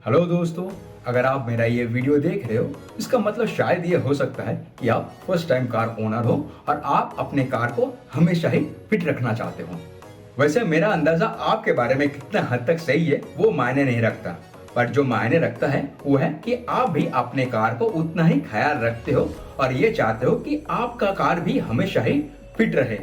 Hello दोस्तों, अगर आप मेरा ये वीडियो देख रहे हो इसका मतलब शायद ये हो सकता है कि आप फर्स्ट टाइम कार ओनर हो और आप अपने कार को हमेशा ही फिट रखना चाहते हो। वैसे मेरा अंदाजा आपके बारे में कितना हद तक सही है वो मायने नहीं रखता, पर जो मायने रखता है वो है कि आप भी अपने कार को उतना ही ख्याल रखते हो और ये चाहते हो कि आपका कार भी हमेशा ही फिट रहे।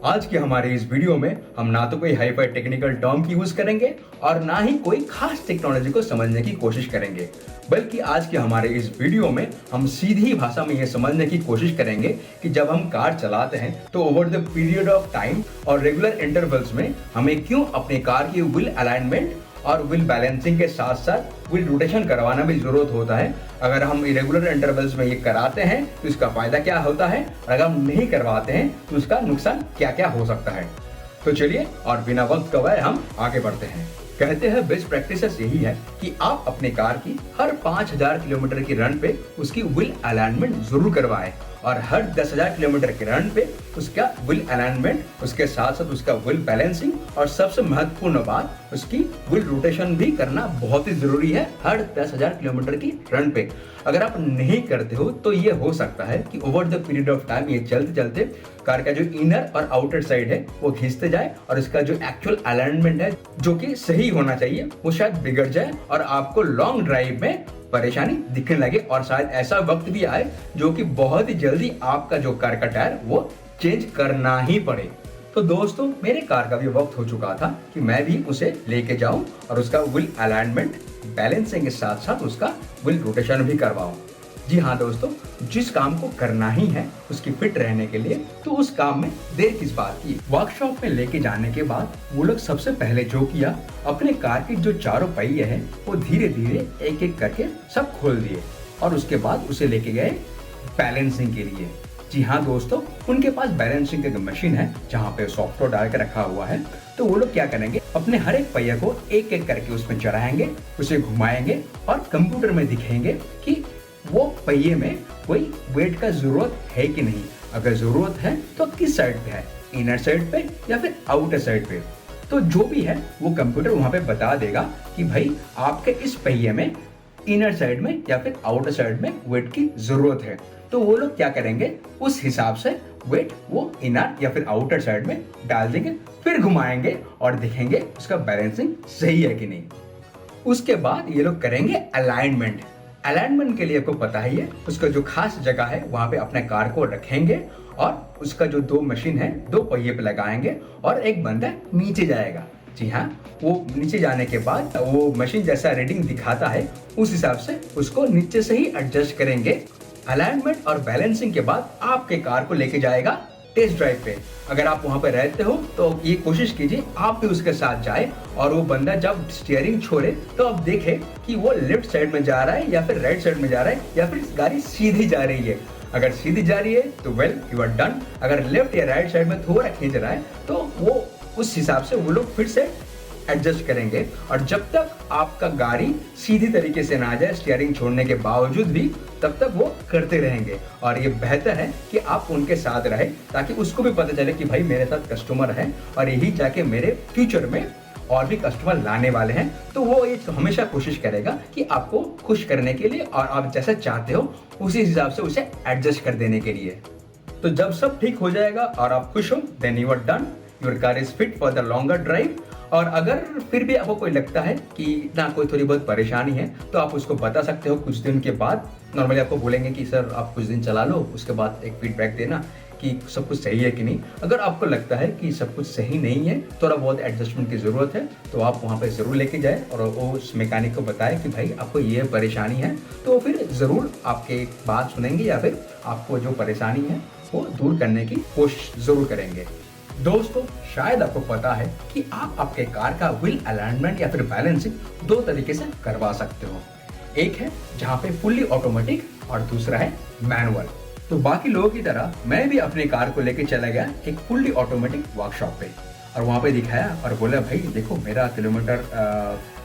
आज की हमारे इस वीडियो में हम ना तो कोई हाईफाई टेक्निकल टर्म की यूज करेंगे और ना ही कोई खास टेक्नोलॉजी को समझने की कोशिश करेंगे, बल्कि आज के हमारे इस वीडियो में हम सीधी भाषा में यह समझने की कोशिश करेंगे कि जब हम कार चलाते हैं तो over the period of time और रेगुलर इंटरवल्स में हमें क्यों अपनी कार की व्हील अलाइनमेंट और व्हील बैलेंसिंग के साथ साथ व्हील रोटेशन करवाना भी जरूरत होता है। अगर हम इरेगुलर इंटरवल्स में ये कराते हैं तो इसका फायदा क्या होता है और अगर हम नहीं करवाते हैं तो इसका नुकसान क्या क्या हो सकता है। तो चलिए और बिना वक्त गवाए हम आगे बढ़ते हैं। कहते हैं बेस्ट प्रैक्टिसेस यही है कि आप अपने कार की हर 5000 किलोमीटर की रन पे उसकी व्हील अलाइनमेंट जरूर करवाएं और हर 10,000 किलोमीटर के रन पे उसका व्हील अलाइनमेंट, उसके साथ साथ उसका व्हील बैलेंसिंग और सबसे महत्वपूर्ण बात उसकी व्हील रोटेशन भी करना बहुत ही जरूरी है हर 10,000 किलोमीटर की रन पे। अगर आप नहीं करते हो तो ये हो सकता है कि over the period of time ये चलते चलते कार का जो इनर और आउटर साइड है वो खींचते जाए और इसका जो एक्चुअल अलाइनमेंट है जो कि सही होना चाहिए वो शायद बिगड़ जाए और आपको लॉन्ग ड्राइव में परेशानी दिखने लगे और शायद ऐसा वक्त भी आए जो कि बहुत ही जल्दी आपका जो कार का टायर वो चेंज करना ही पड़े। तो दोस्तों, मेरे कार का भी वक्त हो चुका था कि मैं भी उसे लेके जाऊं और उसका व्हील अलाइनमेंट बैलेंसिंग के साथ साथ उसका व्हील रोटेशन भी करवाऊं। जी हाँ दोस्तों, जिस काम को करना ही है उसकी फिट रहने के लिए तो उस काम में देर किस बात की। वर्कशॉप में लेके जाने के बाद वो लोग सबसे पहले जो किया, अपने कार के जो चारों पहिए हैं वो धीरे धीरे एक एक करके सब खोल दिए और उसके बाद उसे लेके गए बैलेंसिंग के लिए। जी हाँ दोस्तों, उनके पास बैलेंसिंग की मशीन है जहाँ पे सॉफ्टवेयर डाल के रखा हुआ है। तो वो लोग क्या करेंगे, अपने हर एक पहिए को एक एक करके उसमें चढ़ाएंगे, उसे घुमाएंगे और कंप्यूटर में दिखाएंगे कि वो पहिए में कोई वेट का जरूरत है कि नहीं। अगर जरूरत है तो किस साइड पे है, इनर साइड पे या फिर आउटर साइड पे। तो जो भी है वो कंप्यूटर वहां पे बता देगा कि भाई आपके इस पहिए में इनर साइड में या फिर आउटर साइड में वेट की जरूरत है। तो वो लोग क्या करेंगे, उस हिसाब से वेट वो इनर या फिर आउटर साइड में डाल देंगे, फिर घुमाएंगे और देखेंगे उसका बैलेंसिंग सही है कि नहीं। उसके बाद ये लोग करेंगे अलाइनमेंट। अलाइनमेंट के लिए आपको पता ही है, उसका जो खास जगह है वहां पे अपने कार को रखेंगे और उसका जो दो मशीन है दो पहिए पे लगाएंगे और एक बंदा नीचे जाएगा। जी हाँ, वो नीचे जाने के बाद वो मशीन जैसा रीडिंग दिखाता है उस हिसाब से उसको नीचे से ही एडजस्ट करेंगे। अलाइनमेंट और बैलेंसिंग के बाद आपके कार को लेके जाएगा टेस्ट ड्राइव पे। अगर आप वहां पे रहते हो तो ये कोशिश कीजिए आप भी उसके साथ जाए और वो बंदा जब स्टीयरिंग छोड़े तो आप देखें कि वो लेफ्ट साइड में जा रहा है या फिर राइट साइड में जा रहा है या फिर गाड़ी सीधी जा रही है। अगर सीधी जा रही है तो वेल यू आर डन। अगर लेफ्ट या राइट साइड में थोड़ा खींच रहा है तो वो उस हिसाब से वो लोग फिर से एडजस्ट करेंगे और जब तक आपका गाड़ी सीधी तरीके से ना आ जाए स्टीयरिंग छोड़ने के बावजूद भी, तब तक वो करते रहेंगे। और ये बेहतर है कि आप उनके साथ रहे ताकि उसको भी पता चले कि भाई मेरे साथ कस्टमर है और यही जाके मेरे फ्यूचर में और भी कस्टमर लाने वाले हैं। तो वो ये हमेशा कोशिश करेगा कि आपको खुश करने के लिए और आप जैसा चाहते हो उसी हिसाब से उसे एडजस्ट कर देने के लिए। तो जब सब ठीक हो जाएगा और आप खुश हो, then you are done, your car is fit for the longer drive. और अगर फिर भी आपको कोई लगता है कि ना कोई थोड़ी बहुत परेशानी है तो आप उसको बता सकते हो कुछ दिन के बाद। नॉर्मली आपको बोलेंगे कि सर आप कुछ दिन चला लो, उसके बाद एक फीडबैक देना कि सब कुछ सही है कि नहीं। अगर आपको लगता है कि सब कुछ सही नहीं है, थोड़ा बहुत एडजस्टमेंट की ज़रूरत है, तो आप वहाँ पे ज़रूर लेके जाए और वो उस मैकेनिक को बताए कि भाई आपको ये परेशानी है, तो फिर ज़रूर आपके बात सुनेंगे या फिर आपको जो परेशानी है वो दूर करने की कोशिश ज़रूर करेंगे। दोस्तों, शायद आपको पता है कि आप आपके कार का व्हील अलाइनमेंट या फिर बैलेंसिंग दो तरीके से करवा सकते हो। एक है जहाँ पे फुल्ली ऑटोमेटिक और दूसरा है मैनुअल। तो बाकी लोगों की तरह मैं भी अपनी कार को लेके चला गया एक फुल्ली ऑटोमेटिक वर्कशॉप पे और वहाँ पे दिखाया और बोला भाई देखो मेरा किलोमीटर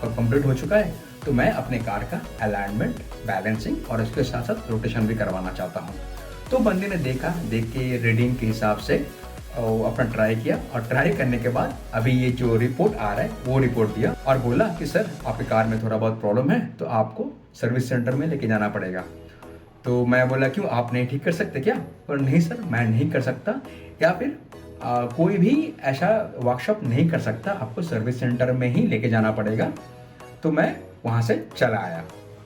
कंप्लीट हो चुका है, तो मैं अपने कार का अलाइनमेंट, बैलेंसिंग और उसके साथ साथ रोटेशन भी करवाना चाहता हूँ। तो बंदे ने देख के रीडिंग के हिसाब से और अपना ट्राई किया और ट्राई करने के बाद अभी ये जो रिपोर्ट आ रहा है वो रिपोर्ट दिया और बोला कि सर आपके कार में थोड़ा बहुत प्रॉब्लम है तो आपको सर्विस सेंटर में लेके जाना पड़ेगा। तो मैं बोला क्यों, आप नहीं ठीक कर सकते क्या? पर नहीं सर, मैं नहीं कर सकता, या फिर कोई भी ऐसा वर्कशॉप नहीं कर सकता, आपको सर्विस सेंटर में ही लेके जाना पड़ेगा। तो मैं वहाँ से चला आया।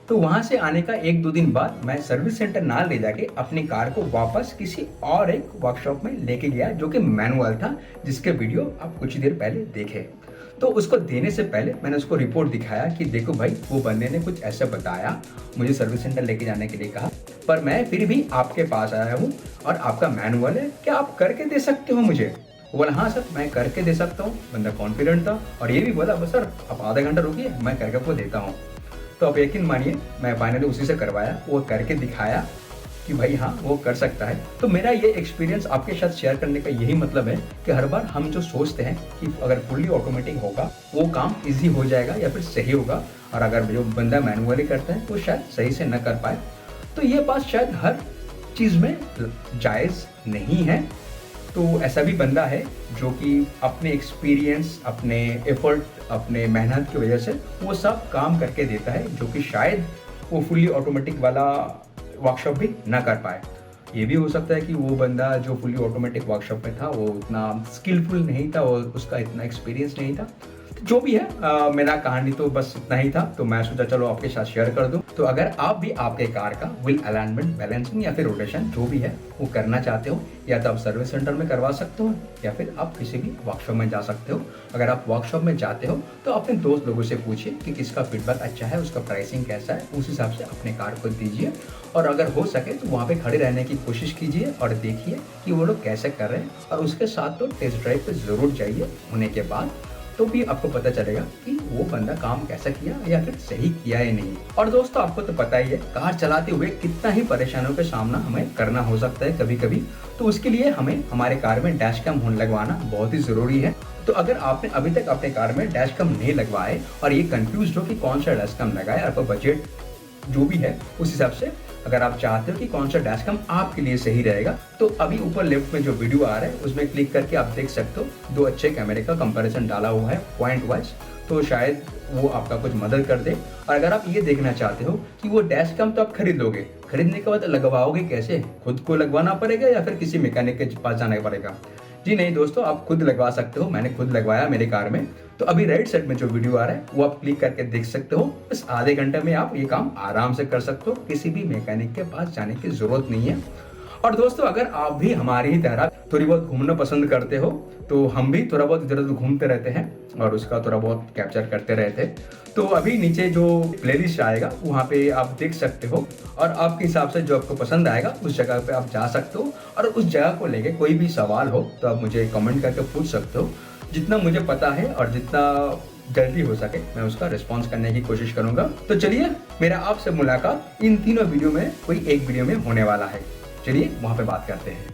तो वहाँ से आने का 1-2 दिन बाद मैं सर्विस सेंटर ना ले जाके अपनी कार को वापस किसी और एक वर्कशॉप में लेके गया जो कि मैनुअल था, जिसके वीडियो आप कुछ देर पहले देखे। तो उसको देने से पहले मैंने उसको रिपोर्ट दिखाया कि देखो भाई, वो बंदे ने कुछ ऐसा बताया, मुझे सर्विस सेंटर लेके जाने के लिए कहा, पर मैं फिर भी आपके पास आया हूँ और आपका मैनुअल है, क्या आप करके दे सकते हो मुझे? वो बोला हाँ सर, मैं करके दे सकता हूँ। बंदा कॉन्फिडेंट था और ये भी बोला बस सर आप आधा घंटा रुकिए, मैं करके आपको देता हूँ। तो आप यकीन मानिए, मैं फाइनली उसी से करवाया, वो करके दिखाया कि भाई हाँ वो कर सकता है। तो मेरा ये एक्सपीरियंस आपके साथ शेयर करने का यही मतलब है कि हर बार हम जो सोचते हैं कि अगर फुल्ली ऑटोमेटिक होगा वो काम इजी हो जाएगा या फिर सही होगा, और अगर जो बंदा मैनुअली करता है वो शायद सही से न कर पाए। तो ये बात शायद हर चीज़ में जायज़ नहीं है। तो ऐसा भी बंदा है जो कि अपने एक्सपीरियंस, अपने एफर्ट, अपने मेहनत की वजह से वो सब काम करके देता है, जो कि शायद वो फुल्ली ऑटोमेटिक वाला वर्कशॉप भी ना कर पाए। ये भी हो सकता है कि वो बंदा जो फुल्ली ऑटोमेटिक वर्कशॉप में था वो उतना स्किलफुल नहीं था और उसका इतना एक्सपीरियंस नहीं था। तो जो भी है, मेरा कहानी तो बस इतना ही था, तो मैं सोचा चलो आपके साथ शेयर कर दूं। तो अगर आप भी आपके कार का व्हील अलाइनमेंट, बैलेंसिंग या फिर रोटेशन जो भी है वो करना चाहते हो, या तो आप सर्विस सेंटर में करवा सकते हो या फिर आप किसी भी वर्कशॉप में जा सकते हो। अगर आप वर्कशॉप में जाते हो तो अपने दोस्त लोगों से पूछिए कि किसका फीडबैक अच्छा है, उसका प्राइसिंग कैसा है, उस हिसाब से अपने कार को दीजिए। और अगर हो सके तो वहाँ पे खड़े रहने की कोशिश कीजिए और देखिए कि वो लोग कैसे कर रहे हैं, और उसके साथ तो टेस्ट ड्राइव पे ज़रूर जाइए। होने के बाद तो भी आपको पता चलेगा कि वो बंदा काम कैसा किया या फिर सही किया या नहीं। और दोस्तों आपको तो पता ही है, कार चलाते हुए कितना ही परेशानियों का सामना हमें करना हो सकता है कभी कभी। तो उसके लिए हमें हमारे कार में डैश कैम होर्न लगवाना बहुत ही ज़रूरी है। तो अगर आपने अभी तक अपने कार में डैश कैम नहीं लगवाए और ये कंफ्यूज हो कि कौन सा डैश कैम लगाए, आपका बजट जो भी है उस हिसाब से अगर आप चाहते हो कि कौन सा डैश कैम आपके लिए सही रहेगा, तो अभी ऊपर लेफ्ट में जो वीडियो आ रहा है उसमें क्लिक करके आप देख सकते हो 2 अच्छे कैमरे का कंपैरिजन डाला हुआ है पॉइंट वाइज। तो शायद वो आपका कुछ मदद कर दे। और अगर आप ये देखना चाहते हो कि वो डैश कैम तो आप खरीद लोगे, खरीदने के बाद लगवाओगे कैसे, खुद को लगवाना पड़ेगा या फिर किसी मैकेनिक के पास जाना पड़ेगा? जी नहीं दोस्तों, आप खुद लगवा सकते हो। मैंने खुद लगवाया मेरे कार में। तो अभी राइट साइड में जो वीडियो आ रहा है वो आप क्लिक करके देख सकते हो। बस आधे घंटे में आप ये काम आराम से कर सकते हो, किसी भी मैकेनिक के पास जाने की जरूरत नहीं है। और दोस्तों अगर आप भी हमारी ही तरह थोड़ी बहुत घूमना पसंद करते हो, तो हम भी थोड़ा बहुत इधर उधर घूमते रहते हैं और उसका थोड़ा बहुत कैप्चर करते रहते हैं। तो अभी नीचे जो प्लेलिस्ट आएगा वहाँ पे आप देख सकते हो, और आपके हिसाब से जो आपको पसंद आएगा उस जगह पे आप जा सकते हो। और उस जगह को लेके कोई भी सवाल हो तो आप मुझे कमेंट करके पूछ सकते हो। जितना मुझे पता है और जितना जल्दी हो सके मैं उसका रिस्पॉन्स करने की कोशिश करूंगा। तो चलिए, मेरा आपसे मुलाकात इन तीनों वीडियो में कोई एक वीडियो में होने वाला है। चलिए वहाँ पे बात करते हैं।